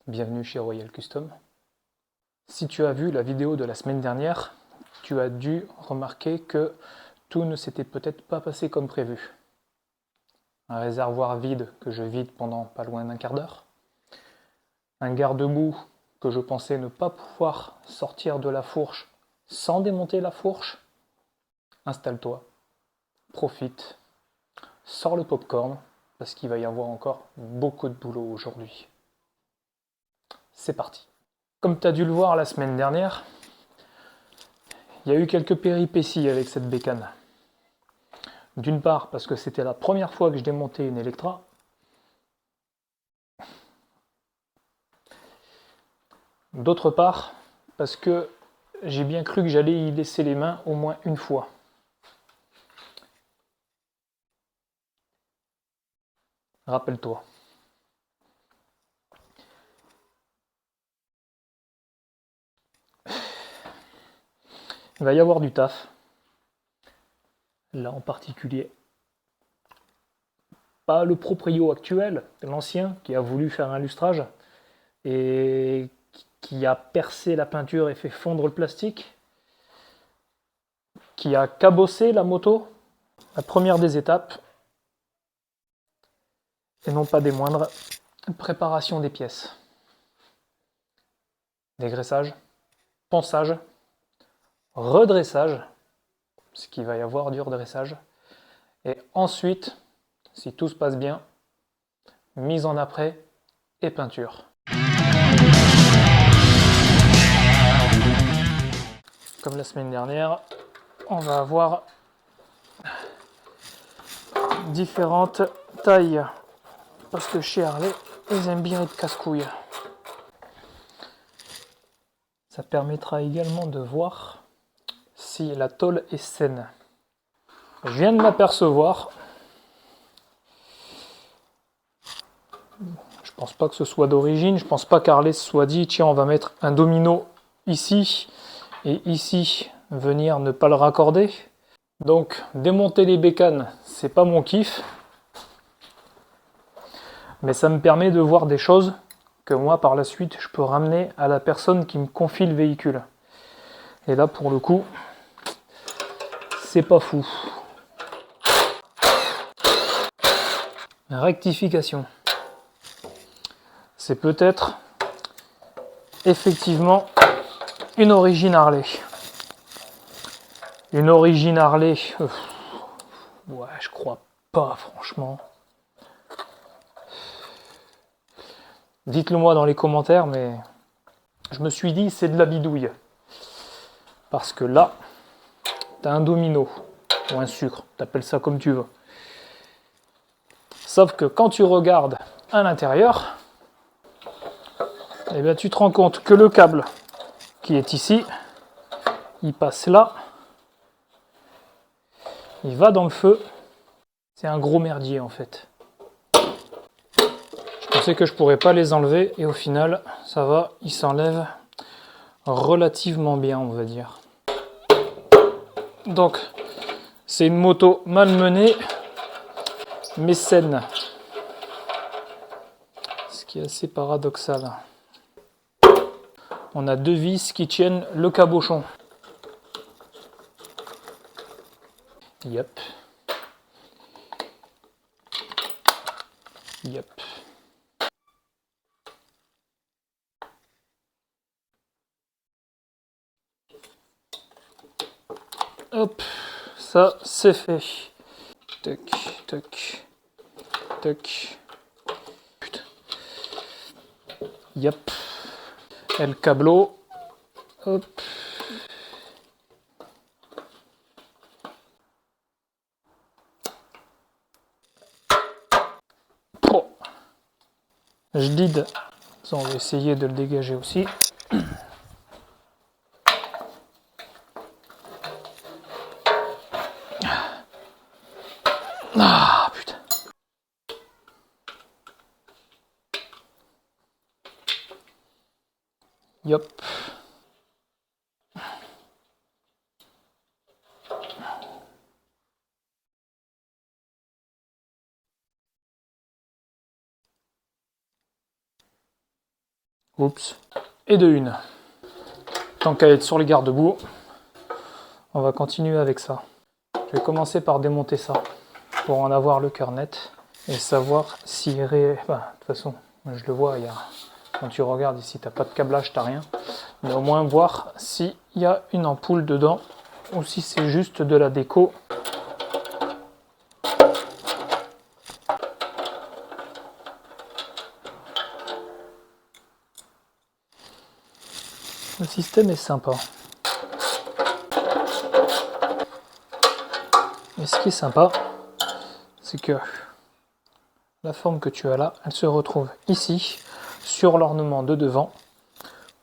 Bienvenue chez Royal Custom. Si tu as vu la vidéo de la semaine dernière, tu as dû remarquer que tout ne s'était peut-être pas passé comme prévu. Un réservoir vide que je vide pendant pas loin d'un quart d'heure. Un garde-boue que je pensais ne pas pouvoir sortir de la fourche sans démonter la fourche. Installe-toi, profite, sors le popcorn parce qu'il va y avoir encore beaucoup de boulot aujourd'hui. C'est parti. Comme tu as dû le voir la semaine dernière, il y a eu quelques péripéties avec cette bécane. D'une part parce que c'était la première fois que je démontais une Electra. D'autre part parce que j'ai bien cru que j'allais y laisser les mains au moins une fois. Rappelle-toi. Il va y avoir du taf. Là en particulier. Pas le proprio actuel, l'ancien, qui a voulu faire un lustrage et qui a percé la peinture et fait fondre le plastique, qui a cabossé la moto, la première des étapes, et non pas des moindres, préparation des pièces. Dégraissage, ponçage, redressage, parce qu'il va y avoir du redressage, et ensuite, si tout se passe bien, mise en après et peinture. Comme la semaine dernière, on va avoir différentes tailles, parce que chez Harley, ils aiment bien être casse-couilles. Ça permettra également de voir si la tôle est saine. Je viens de m'apercevoir, je pense pas que ce soit d'origine, je pense pas qu'Harley se soit dit tiens on va mettre un domino ici et ici venir ne pas le raccorder. Donc démonter les bécanes c'est pas mon kiff, mais ça me permet de voir des choses que moi par la suite je peux ramener à la personne qui me confie le véhicule. Et là pour le coup c'est pas fou. Rectification. C'est peut-être effectivement une origine Harley. Une origine Harley, ouais, je crois pas, franchement. Dites-le moi dans les commentaires, mais je me suis dit c'est de la bidouille. Parce que là, t'as un domino, ou un sucre, t'appelles ça comme tu veux. Sauf que quand tu regardes à l'intérieur, eh bien, tu te rends compte que le câble qui est ici, il passe là, il va dans le feu. C'est un gros merdier en fait. Je pensais que je pourrais pas les enlever et au final, ça va, ils s'enlèvent relativement bien, on va dire. Donc, c'est une moto malmenée, mais saine. Ce qui est assez paradoxal. On a deux vis qui tiennent le cabochon. Yep. Yep. Hop, ça c'est fait. Toc, toc, toc. Putain. Yep. Et le câbleau. Hop. Oh. Je dide. Ça, on va essayer de le dégager aussi. Ah putain. Yop. Oups. Et de une. Tant qu'à être sur les garde-boue, on va continuer avec ça. Je vais commencer par démonter ça pour en avoir le cœur net et savoir si de toute façon, je le vois, quand tu regardes ici, t'as pas de câblage, t'as rien. Mais au moins voir s'il y a une ampoule dedans ou si c'est juste de la déco. Le système est sympa. Et ce qui est sympa, c'est que la forme que tu as là, elle se retrouve ici, sur l'ornement de devant,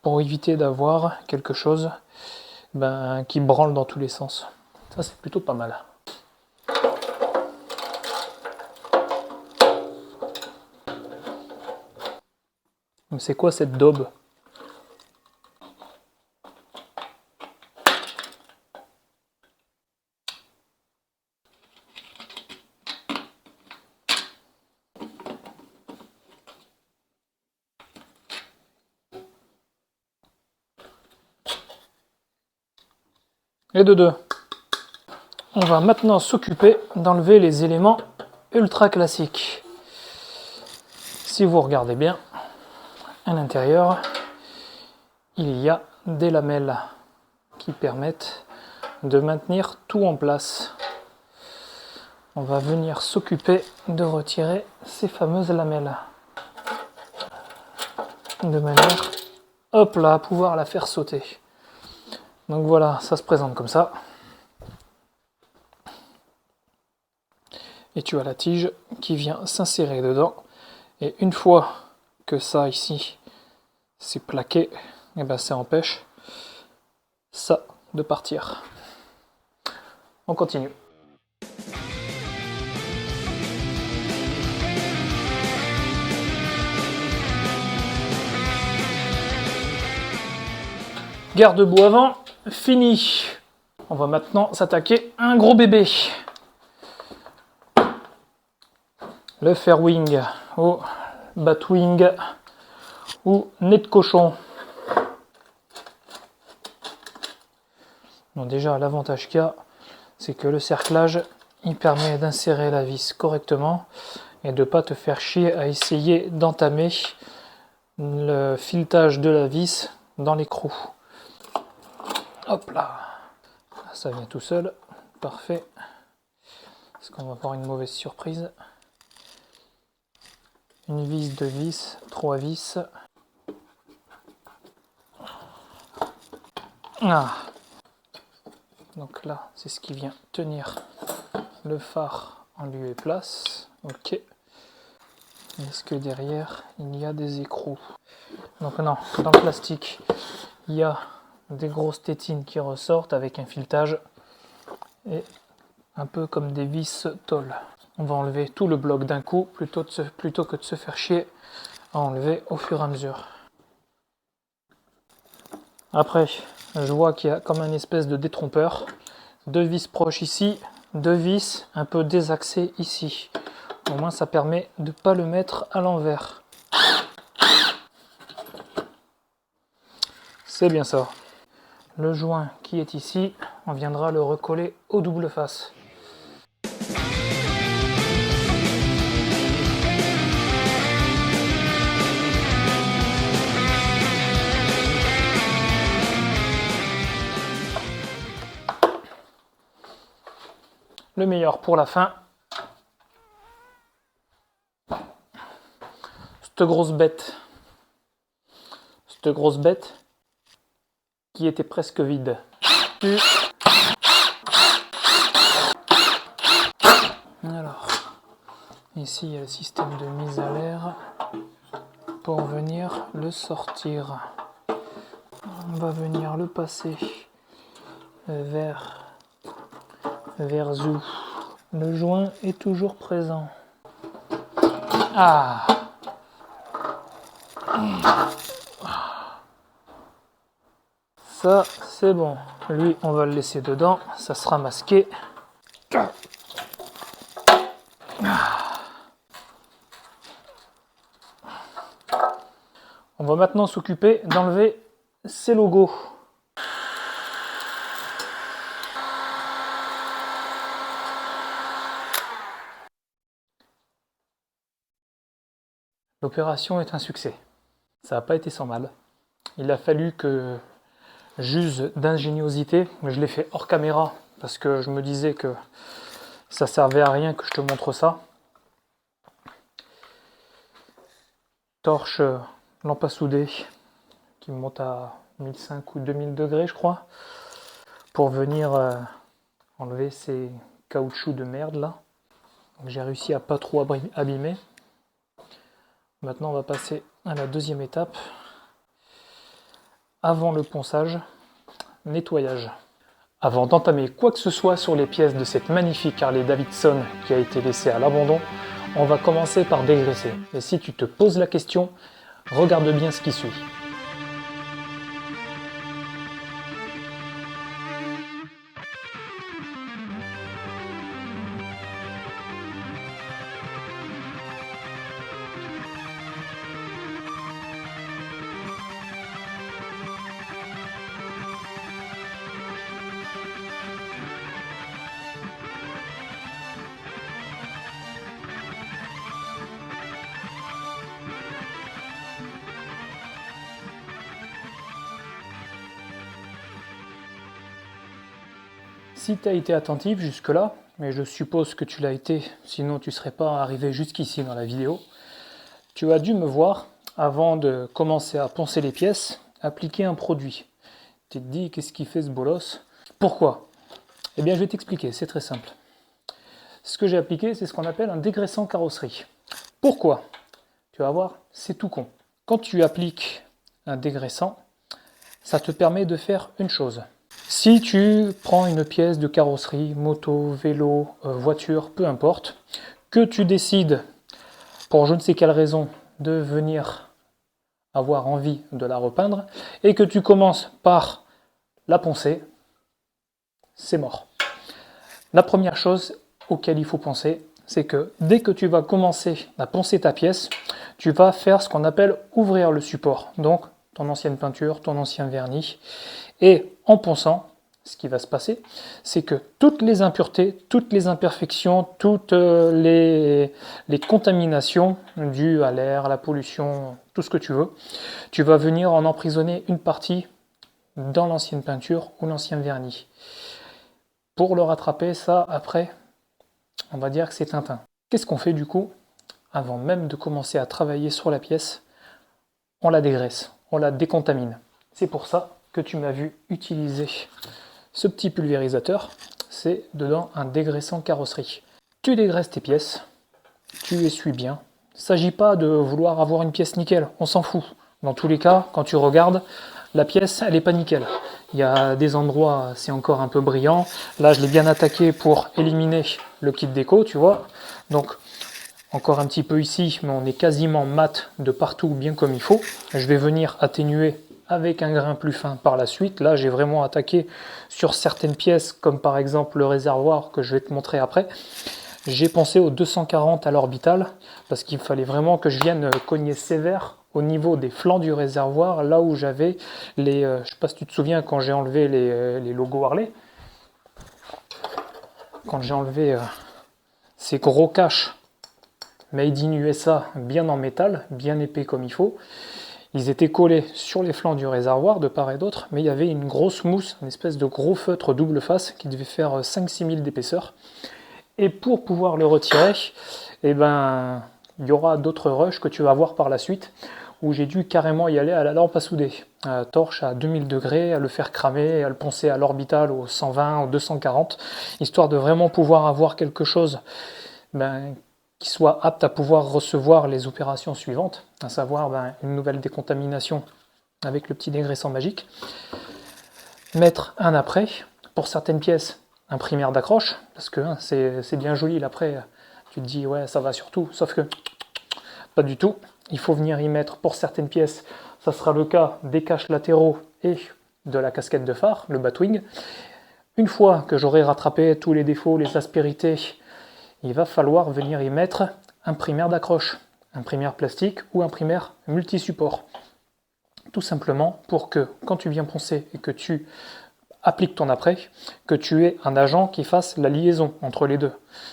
pour éviter d'avoir quelque chose qui branle dans tous les sens. Ça, c'est plutôt pas mal. Mais c'est quoi cette daube ? Et de deux. On va maintenant s'occuper d'enlever les éléments ultra classiques. Si vous regardez bien, à l'intérieur, il y a des lamelles qui permettent de maintenir tout en place. On va venir s'occuper de retirer ces fameuses lamelles. De manière, hop là, à pouvoir la faire sauter. Donc voilà, ça se présente comme ça. Et tu as la tige qui vient s'insérer dedans. Et une fois que ça ici, c'est plaqué, et ben ça empêche ça de partir. On continue. Garde-boue avant, fini. On va maintenant s'attaquer à un gros bébé. Le Fairwing ou Batwing ou nez de cochon. Bon, déjà, l'avantage qu'il y a, c'est que le cerclage, il permet d'insérer la vis correctement et de ne pas te faire chier à essayer d'entamer le filetage de la vis dans l'écrou. Hop là, ça vient tout seul, parfait. Est-ce qu'on va avoir une mauvaise surprise? Une vis, deux vis, trois vis. Ah. Donc là, c'est ce qui vient tenir le phare en lieu et place. Ok. Est-ce que derrière, il y a des écrous? Donc non, dans le plastique, il y a des grosses tétines qui ressortent avec un filetage et un peu comme des vis tôle. On va enlever tout le bloc d'un coup plutôt que de se faire chier à enlever au fur et à mesure. Après, je vois qu'il y a comme un espèce de détrompeur. Deux vis proches ici, deux vis un peu désaxées ici. Au moins ça permet de ne pas le mettre à l'envers. C'est bien ça. Le joint qui est ici, on viendra le recoller au double face. Le meilleur pour la fin. Cette grosse bête qui était presque vide. Alors, ici il y a le système de mise à l'air pour venir le sortir. On va venir le passer vers où le joint est toujours présent. Ah! Ça, c'est bon. Lui, on va le laisser dedans. Ça sera masqué. On va maintenant s'occuper d'enlever ces logos. L'opération est un succès. Ça n'a pas été sans mal. Il a fallu que j'use d'ingéniosité, mais je l'ai fait hors caméra parce que je me disais que ça servait à rien que je te montre ça. Torche, lampe à souder qui monte à 1500 ou 2000 degrés, je crois, pour venir enlever ces caoutchoucs de merde là. J'ai réussi à pas trop abîmer. Maintenant, on va passer à la deuxième étape. Avant le ponçage, nettoyage. Avant d'entamer quoi que ce soit sur les pièces de cette magnifique Harley-Davidson qui a été laissée à l'abandon, on va commencer par dégraisser. Et si tu te poses la question, regarde bien ce qui suit. Si tu as été attentif jusque-là, mais je suppose que tu l'as été, sinon tu ne serais pas arrivé jusqu'ici dans la vidéo, tu as dû me voir, avant de commencer à poncer les pièces, appliquer un produit. Tu te dis, qu'est-ce qu'il fait ce bolos? Pourquoi? Eh bien, je vais t'expliquer, c'est très simple. Ce que j'ai appliqué, c'est ce qu'on appelle un dégraissant carrosserie. Pourquoi? Tu vas voir, c'est tout con. Quand tu appliques un dégraissant, ça te permet de faire une chose. Si tu prends une pièce de carrosserie, moto, vélo, voiture, peu importe, que tu décides, pour je ne sais quelle raison, de venir avoir envie de la repeindre, et que tu commences par la poncer, c'est mort. La première chose auquel il faut penser, c'est que dès que tu vas commencer à poncer ta pièce, tu vas faire ce qu'on appelle ouvrir le support. Donc, ton ancienne peinture, ton ancien vernis. Et en ponçant, ce qui va se passer, c'est que toutes les impuretés, toutes les imperfections, toutes les contaminations dues à l'air, à la pollution, tout ce que tu veux, tu vas venir en emprisonner une partie dans l'ancienne peinture ou l'ancien vernis. Pour le rattraper, ça, après, on va dire que c'est Tintin. Qu'est-ce qu'on fait du coup? Avant même de commencer à travailler sur la pièce, on la dégraisse, on la décontamine. C'est pour ça que tu m'as vu utiliser ce petit pulvérisateur. C'est dedans un dégraissant carrosserie. Tu dégraisses tes pièces, tu essuies bien. Il ne s'agit pas de vouloir avoir une pièce nickel, on s'en fout. Dans tous les cas, quand tu regardes, la pièce, elle n'est pas nickel. Il y a des endroits, c'est encore un peu brillant. Là, je l'ai bien attaqué pour éliminer le kit déco, tu vois. Donc, encore un petit peu ici, mais on est quasiment mat de partout, bien comme il faut. Je vais venir atténuer avec un grain plus fin par la suite. Là, j'ai vraiment attaqué sur certaines pièces, comme par exemple le réservoir que je vais te montrer après. J'ai pensé au 240 à l'orbital, parce qu'il fallait vraiment que je vienne cogner sévère au niveau des flancs du réservoir, là où j'avais les... je ne sais pas si tu te souviens, quand j'ai enlevé les logos Harley, quand j'ai enlevé ces gros caches Made in USA bien en métal, bien épais comme il faut, ils étaient collés sur les flancs du réservoir de part et d'autre, mais il y avait une grosse mousse, une espèce de gros feutre double face qui devait faire 5-6 000 d'épaisseur. Et pour pouvoir le retirer, eh ben, il y aura d'autres rushs que tu vas voir par la suite, où j'ai dû carrément y aller à la lampe à souder, à la torche à 2000 degrés, à le faire cramer, à le poncer à l'orbital au 120, au 240, histoire de vraiment pouvoir avoir quelque chose qui soit apte à pouvoir recevoir les opérations suivantes, à savoir une nouvelle décontamination avec le petit dégraissant magique, mettre un après, pour certaines pièces, un primaire d'accroche, parce que c'est bien joli, l'après, tu te dis ouais ça va sur tout, sauf que pas du tout, il faut venir y mettre pour certaines pièces, ça sera le cas des caches latéraux et de la casquette de phare, le Batwing. Une fois que j'aurai rattrapé tous les défauts, les aspérités, il va falloir venir y mettre un primaire d'accroche, un primaire plastique ou un primaire multi-support. tout simplement pour que quand tu viens poncer et que tu appliques ton apprêt, que tu aies un agent qui fasse la liaison entre les deux.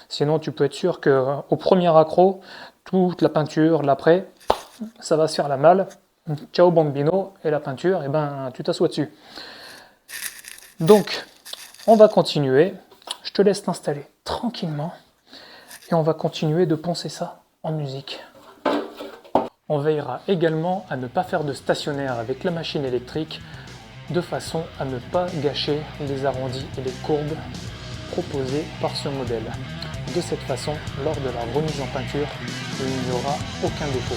Sinon, tu peux être sûr qu'au premier accroc, toute la peinture, l'après, ça va se faire la malle. Ciao bambino, et la peinture, et ben, tu t'assois dessus. Donc, on va continuer. Je te laisse t'installer tranquillement et on va continuer de poncer ça en musique. On veillera également à ne pas faire de stationnaire avec la machine électrique de façon à ne pas gâcher les arrondis et les courbes proposés par ce modèle. De cette façon, lors de la remise en peinture, il n'y aura aucun défaut.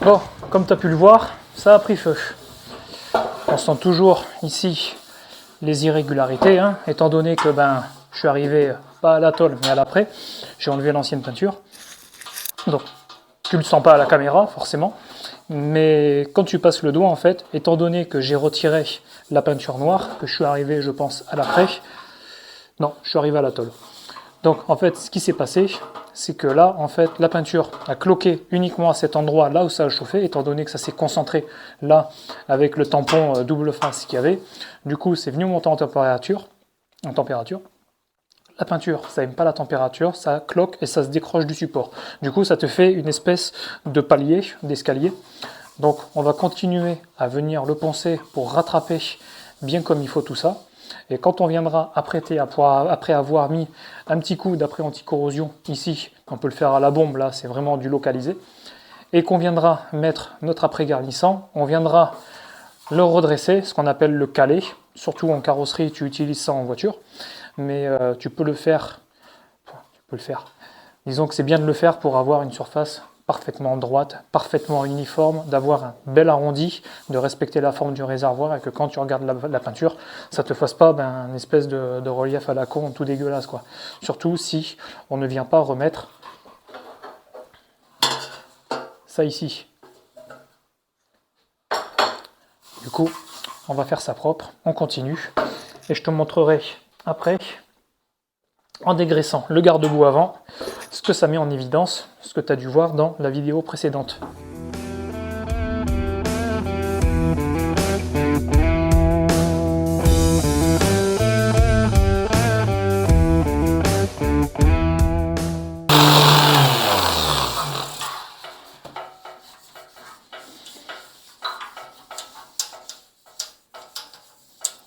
Bon, comme tu as pu le voir, ça a pris feu. On sent toujours ici les irrégularités, hein, étant donné que je suis arrivé pas à la tôle mais à l'après, j'ai enlevé l'ancienne peinture. Donc tu le sens pas à la caméra forcément, mais quand tu passes le doigt en fait, étant donné que j'ai retiré la peinture noire, que je suis arrivé je pense à l'après, non, je suis arrivé à la tôle. Donc en fait ce qui s'est passé, c'est que là en fait la peinture a cloqué uniquement à cet endroit là où ça a chauffé, étant donné que ça s'est concentré là avec le tampon double face qu'il y avait. Du coup c'est venu monter en température. La peinture, ça n'aime pas la température, ça cloque et ça se décroche du support. Du coup ça te fait une espèce de palier, d'escalier. Donc on va continuer à venir le poncer pour rattraper bien comme il faut tout ça. Et quand on viendra apprêter, après avoir mis un petit coup d'après anti-corrosion ici, on peut le faire à la bombe, là c'est vraiment du localisé, et qu'on viendra mettre notre après garnissant, on viendra le redresser, ce qu'on appelle le caler, surtout en carrosserie, tu utilises ça en voiture, mais tu peux le faire, disons que c'est bien de le faire pour avoir une surface parfaitement droite, parfaitement uniforme, d'avoir un bel arrondi, de respecter la forme du réservoir et que quand tu regardes la peinture, ça te fasse pas une espèce de relief à la con tout dégueulasse quoi. Surtout si on ne vient pas remettre ça ici. Du coup, on va faire ça propre, on continue et je te montrerai après en dégraissant le garde-boue avant, ce que ça met en évidence, ce que tu as dû voir dans la vidéo précédente.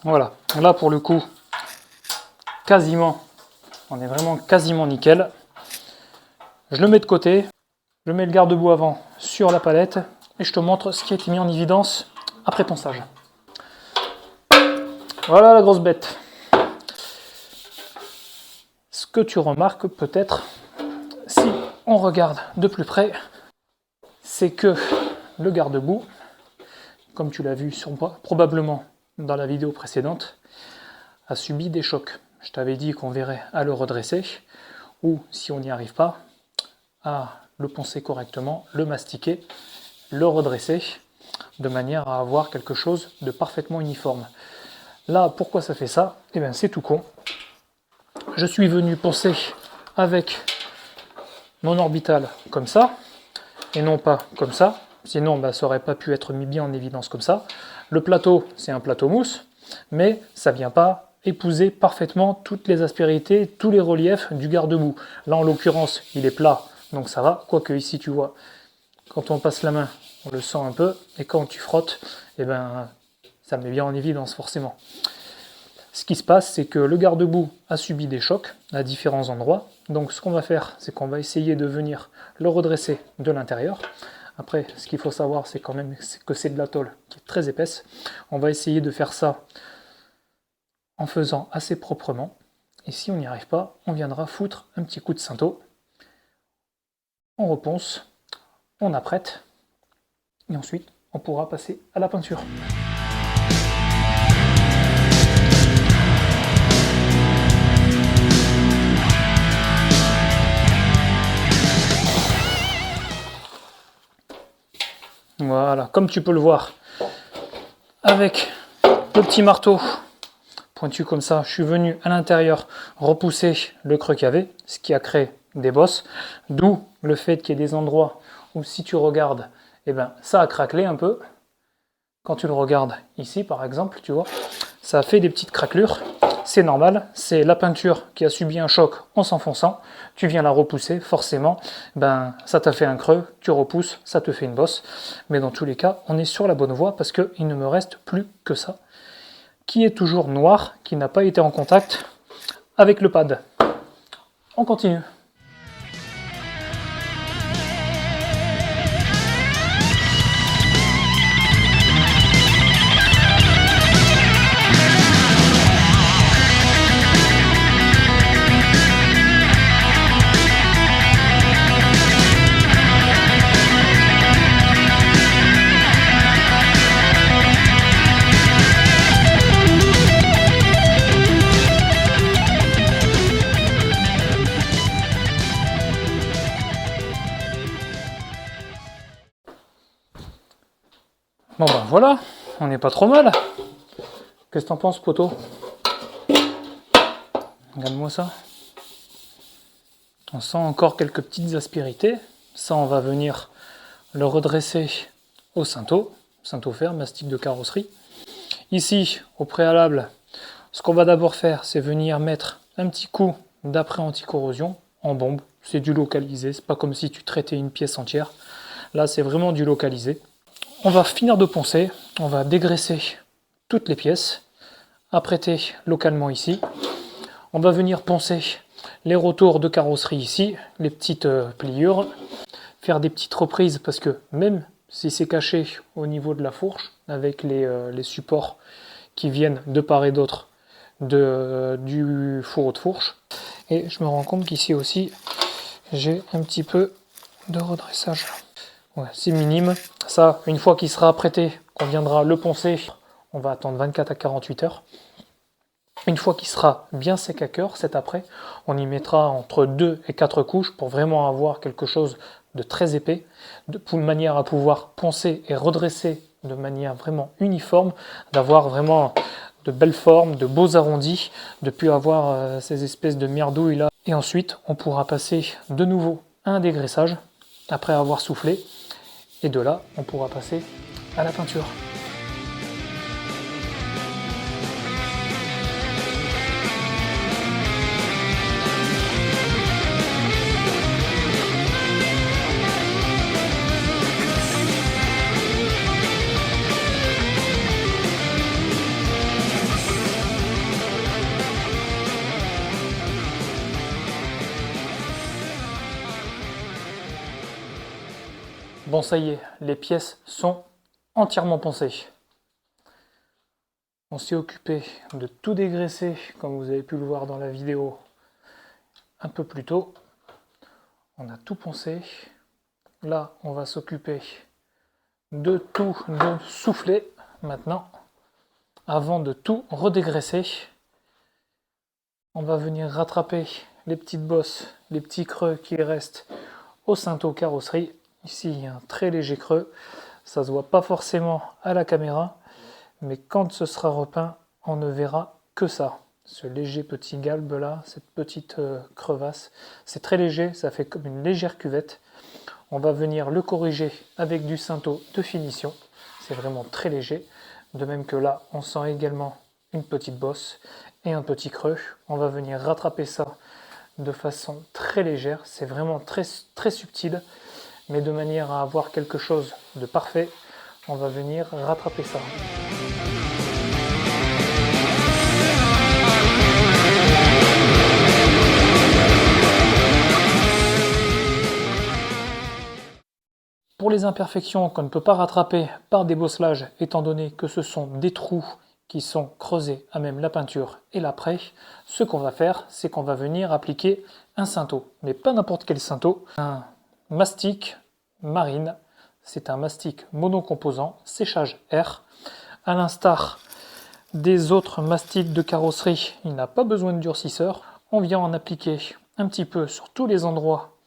Voilà, là pour le coup, quasiment, on est vraiment quasiment nickel. Je le mets de côté, je mets le garde-boue avant sur la palette et je te montre ce qui a été mis en évidence après ponçage. Voilà la grosse bête. Ce que tu remarques peut-être, si on regarde de plus près, c'est que le garde-boue, comme tu l'as vu probablement dans la vidéo précédente, a subi des chocs. Je t'avais dit qu'on verrait à le redresser, ou si on n'y arrive pas, à le poncer correctement, le mastiquer, le redresser, de manière à avoir quelque chose de parfaitement uniforme. Là, pourquoi ça fait ça? Eh bien, c'est tout con. Je suis venu poncer avec mon orbital comme ça, et non pas comme ça, sinon ça n'aurait pas pu être mis bien en évidence comme ça. Le plateau, c'est un plateau mousse, mais ça ne vient pas épouser parfaitement toutes les aspérités, tous les reliefs du garde-boue. Là, en l'occurrence, il est plat, donc ça va, quoique ici, tu vois, quand on passe la main, on le sent un peu, et quand tu frottes, eh ben, ça met bien en évidence, forcément. Ce qui se passe, c'est que le garde-boue a subi des chocs à différents endroits. Donc ce qu'on va faire, c'est qu'on va essayer de venir le redresser de l'intérieur. Après, ce qu'il faut savoir, c'est quand même que c'est de la tôle qui est très épaisse. On va essayer de faire ça en faisant assez proprement. Et si on n'y arrive pas, on viendra foutre un petit coup de cinteau. On reponce, on apprête, et ensuite on pourra passer à la peinture. Voilà, comme tu peux le voir, avec le petit marteau pointu comme ça, je suis venu à l'intérieur repousser le creux qu'il y avait, ce qui a créé des bosses, d'où le fait qu'il y ait des endroits où si tu regardes, eh ben, ça a craquelé un peu. Quand tu le regardes ici par exemple, tu vois, ça a fait des petites craquelures. C'est normal, c'est la peinture qui a subi un choc en s'enfonçant. Tu viens la repousser, forcément, ben, ça t'a fait un creux, tu repousses, ça te fait une bosse. Mais dans tous les cas, on est sur la bonne voie parce qu'il ne me reste plus que ça, qui est toujours noir, qui n'a pas été en contact avec le pad. On continue. Bon ben voilà, on n'est pas trop mal. Qu'est-ce que t'en penses, poteau? Regarde-moi ça. On sent encore quelques petites aspérités. Ça, on va venir le redresser au cinto fer, mastic de carrosserie. Ici, au préalable, ce qu'on va d'abord faire, c'est venir mettre un petit coup d'après anti-corrosion en bombe. C'est du localisé, c'est pas comme si tu traitais une pièce entière. Là, c'est vraiment du localisé. On va finir de poncer, on va dégraisser toutes les pièces, apprêter localement ici. On va venir poncer les retours de carrosserie ici, les petites pliures, faire des petites reprises parce que même si c'est caché au niveau de la fourche, avec les supports qui viennent de part et d'autre du fourreau de fourche, et je me rends compte qu'ici aussi j'ai un petit peu de redressage. Ouais, c'est minime. Ça, une fois qu'il sera apprêté, qu'on viendra le poncer, on va attendre 24 à 48 heures. Une fois qu'il sera bien sec à cœur, cet après, on y mettra entre 2 et 4 couches pour vraiment avoir quelque chose de très épais, de manière à pouvoir poncer et redresser de manière vraiment uniforme, d'avoir vraiment de belles formes, de beaux arrondis, de plus avoir ces espèces de merdouilles là. Et ensuite, on pourra passer de nouveau à un dégraissage après avoir soufflé. Et de là, on pourra passer à la peinture. Bon, ça y est, les pièces sont entièrement poncées. On s'est occupé de tout dégraisser, comme vous avez pu le voir dans la vidéo un peu plus tôt. On a tout poncé. Là, on va s'occuper de tout de souffler maintenant. Avant de tout redégraisser, on va venir rattraper les petites bosses, les petits creux qui restent au cinto carrosserie. Ici, il y a un très léger creux. Ça ne se voit pas forcément à la caméra, mais quand ce sera repeint, on ne verra que ça. Ce léger petit galbe là, cette petite crevasse, c'est très léger, ça fait comme une légère cuvette. On va venir le corriger avec du cinto de finition. C'est vraiment très léger. De même que là, on sent également une petite bosse et un petit creux. On va venir rattraper ça de façon très légère. C'est vraiment très, très subtil, mais de manière à avoir quelque chose de parfait, on va venir rattraper ça. Pour les imperfections qu'on ne peut pas rattraper par débosselages, étant donné que ce sont des trous qui sont creusés à même la peinture et l'après, ce qu'on va faire, c'est qu'on va venir appliquer un cinto, mais pas n'importe quel cinto, un mastic marine. c'est un mastic monocomposant, séchage air. À l'instar des autres mastiques de carrosserie, il n'a pas besoin de durcisseur. On vient en appliquer un petit peu sur tous les endroits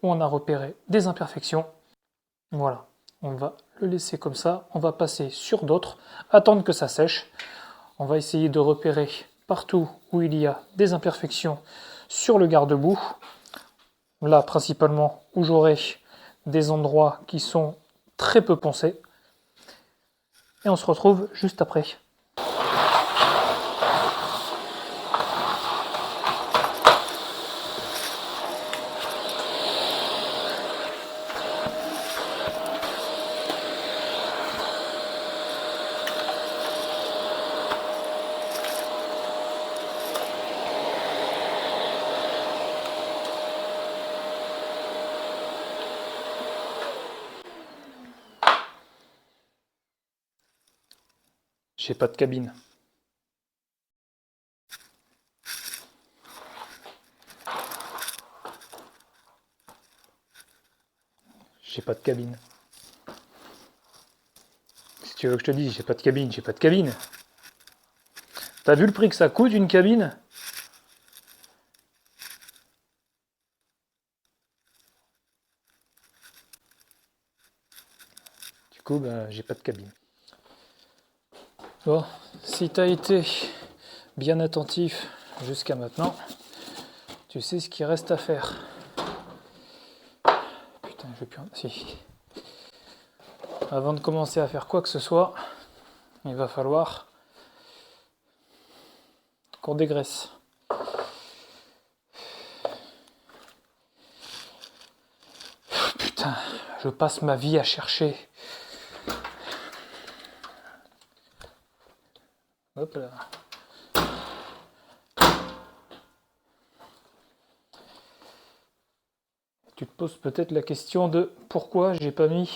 où on a repéré des imperfections. Voilà, on va le laisser comme ça. On va passer sur d'autres, attendre que ça sèche. On va essayer de repérer partout où il y a des imperfections sur le garde-boue. Là, principalement, où j'aurai des endroits qui sont très peu poncés. Et on se retrouve juste après. J'ai pas de cabine. J'ai pas de cabine. Si tu veux que je te dise, j'ai pas de cabine, j'ai pas de cabine. T'as vu le prix que ça coûte une cabine? Du coup, j'ai pas de cabine. Bon, si t'as été bien attentif jusqu'à maintenant, tu sais ce qu'il reste à faire. Putain, je vais plus en... Si. Avant de commencer à faire quoi que ce soit, il va falloir qu'on dégraisse. Putain, je passe ma vie à chercher. Hop là. Tu te poses peut-être la question de pourquoi j'ai pas mis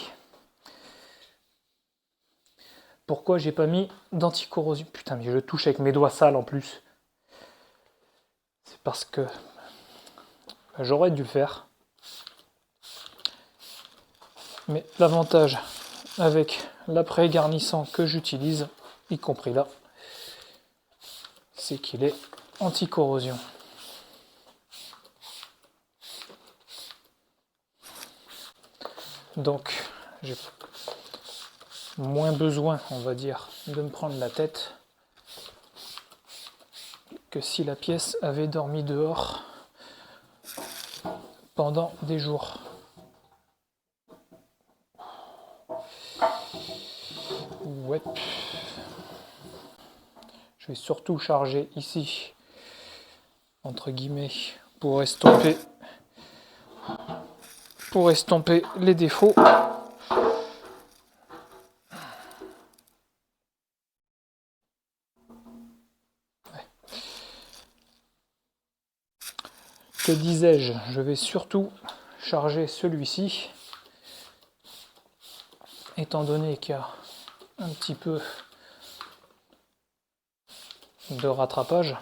d'anticorrosion. Putain, mais je touche avec mes doigts sales en plus. C'est parce que j'aurais dû le faire. Mais l'avantage avec l'après-garnissant que j'utilise, y compris là, c'est qu'il est anti-corrosion. Donc, j'ai moins besoin, on va dire, de me prendre la tête que si la pièce avait dormi dehors pendant des jours. Ouais. Je vais surtout charger ici, entre guillemets, pour estomper les défauts. Que disais-je? Je vais surtout charger celui-ci, étant donné qu'il y a un petit peu de rattrapage.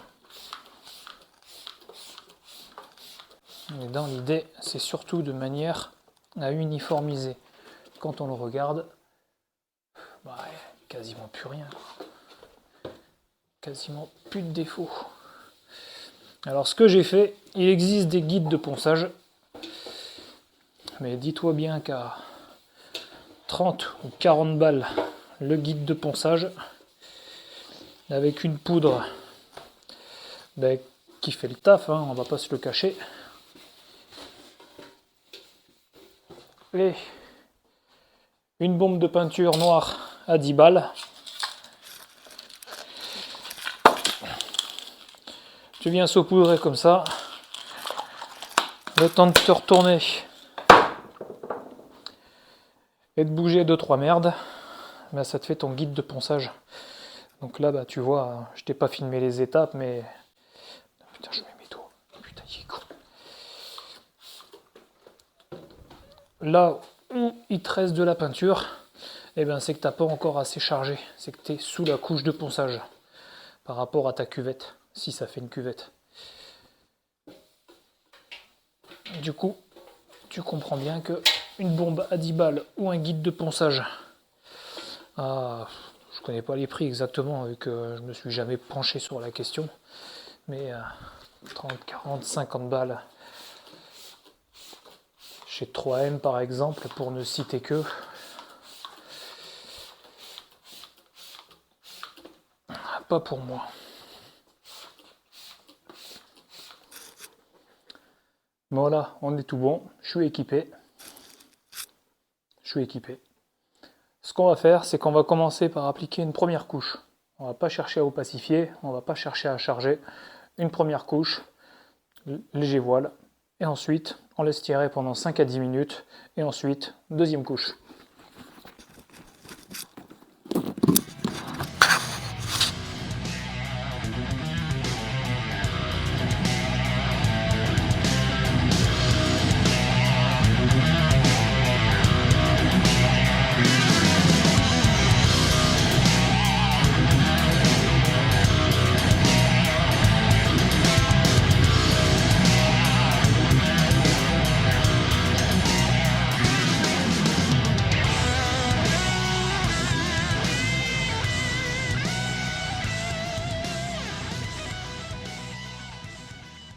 Mais dans l'idée, c'est surtout de manière à uniformiser. Quand on le regarde, quasiment plus rien. Quasiment plus de défauts. Alors ce que j'ai fait, il existe des guides de ponçage. Mais dis-toi bien qu'à 30 ou 40 balles le guide de ponçage, avec une poudre qui fait le taf, on va pas se le cacher. Et une bombe de peinture noire à 10 balles. Tu viens saupoudrer comme ça. Le temps de te retourner et de bouger 2-3 merdes, ça te fait ton guide de ponçage. Donc là, tu vois, je t'ai pas filmé les étapes, mais... Putain, je mets mes doigts. Putain, il est con. Là où il te reste de la peinture, c'est que t'as pas encore assez chargé. C'est que tu es sous la couche de ponçage par rapport à ta cuvette, si ça fait une cuvette. Du coup, tu comprends bien que une bombe à 10 balles ou un guide de ponçage. Ah, je connais pas les prix exactement vu que je me suis jamais penché sur la question, mais 30, 40, 50 balles chez 3M par exemple, pour ne citer que. Pas pour moi. Voilà, on est tout bon, je suis équipé. Ce qu'on va faire, c'est qu'on va commencer par appliquer une première couche. On va pas chercher à opacifier, on va pas chercher à charger. Une première couche, léger voile, et ensuite on laisse tirer pendant 5 à 10 minutes, et ensuite deuxième couche.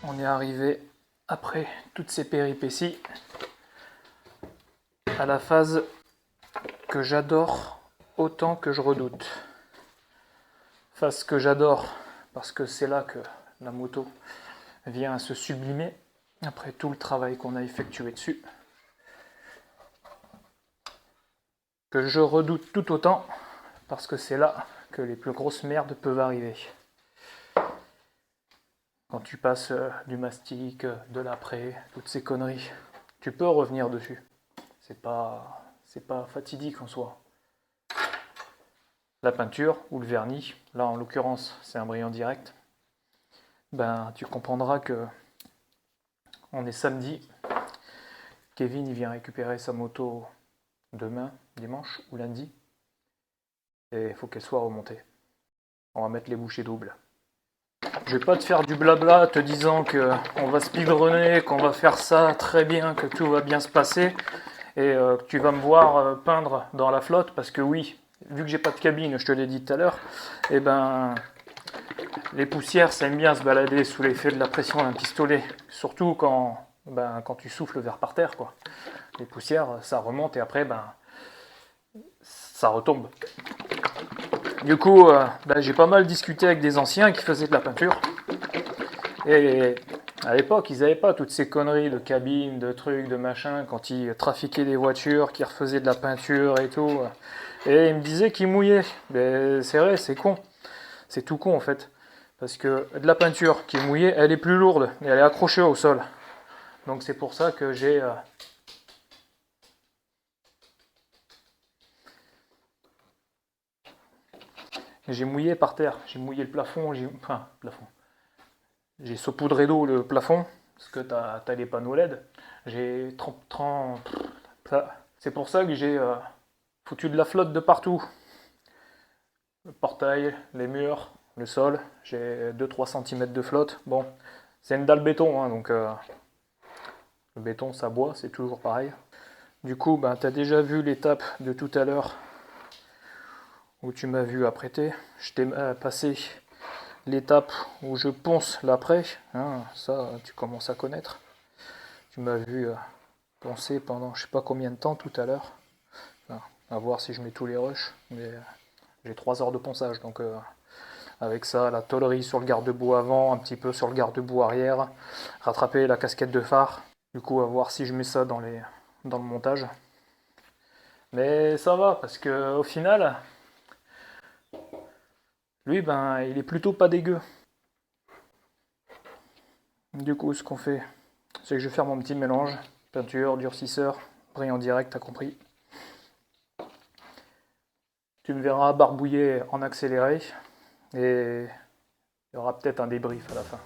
On est arrivé, après toutes ces péripéties, à la phase que j'adore autant que je redoute. Phase que j'adore parce que c'est là que la moto vient à se sublimer après tout le travail qu'on a effectué dessus. Que je redoute tout autant parce que c'est là que les plus grosses merdes peuvent arriver. Quand tu passes du mastic, de l'après, toutes ces conneries, tu peux revenir dessus. C'est pas fatidique en soi. La peinture ou le vernis, là en l'occurrence c'est un brillant direct, ben tu comprendras que on est samedi, Kevin il vient récupérer sa moto demain, dimanche ou lundi, et il faut qu'elle soit remontée. On va mettre les bouchées doubles. Je vais pas te faire du blabla te disant qu'on va speedrunner, qu'on va faire ça très bien, que tout va bien se passer, et que tu vas me voir peindre dans la flotte, parce que oui, vu que j'ai pas de cabine, je te l'ai dit tout à l'heure, et ben les poussières ça aime bien se balader sous l'effet de la pression d'un pistolet, surtout quand tu souffles vers par terre, quoi. Les poussières ça remonte et après ça retombe. Du coup, j'ai pas mal discuté avec des anciens qui faisaient de la peinture. Et à l'époque, ils n'avaient pas toutes ces conneries de cabines, de trucs, de machins, quand ils trafiquaient des voitures, qui refaisaient de la peinture et tout. Et ils me disaient qu'ils mouillaient. Mais c'est vrai, c'est con. C'est tout con en fait. Parce que de la peinture qui est mouillée, elle est plus lourde et elle est accrochée au sol. Donc c'est pour ça que j'ai mouillé par terre, j'ai mouillé le plafond, j'ai saupoudré d'eau le plafond, parce que t'as les panneaux LED. J'ai c'est pour ça que j'ai foutu de la flotte de partout. Le portail, les murs, le sol, j'ai 2-3 cm de flotte. Bon, c'est une dalle béton, hein, donc le béton ça boit, c'est toujours pareil. Du coup, t'as déjà vu l'étape de tout à l'heure où tu m'as vu apprêter. Je t'ai passé l'étape où je ponce l'après, hein, ça tu commences à connaître. Tu m'as vu poncer pendant je sais pas combien de temps tout à l'heure. Enfin, à voir si je mets tous les rushs, mais j'ai 3 heures de ponçage, donc avec ça, la tôlerie sur le garde-boue avant, un petit peu sur le garde-boue arrière, rattraper la casquette de phare. Du coup, à voir si je mets ça dans le montage. Mais ça va, parce que au final, lui, il est plutôt pas dégueu. Du coup, ce qu'on fait, c'est que je vais faire mon petit mélange. Peinture, durcisseur, brillant direct, t'as compris. Tu me verras barbouiller en accéléré. Et il y aura peut-être un débrief à la fin.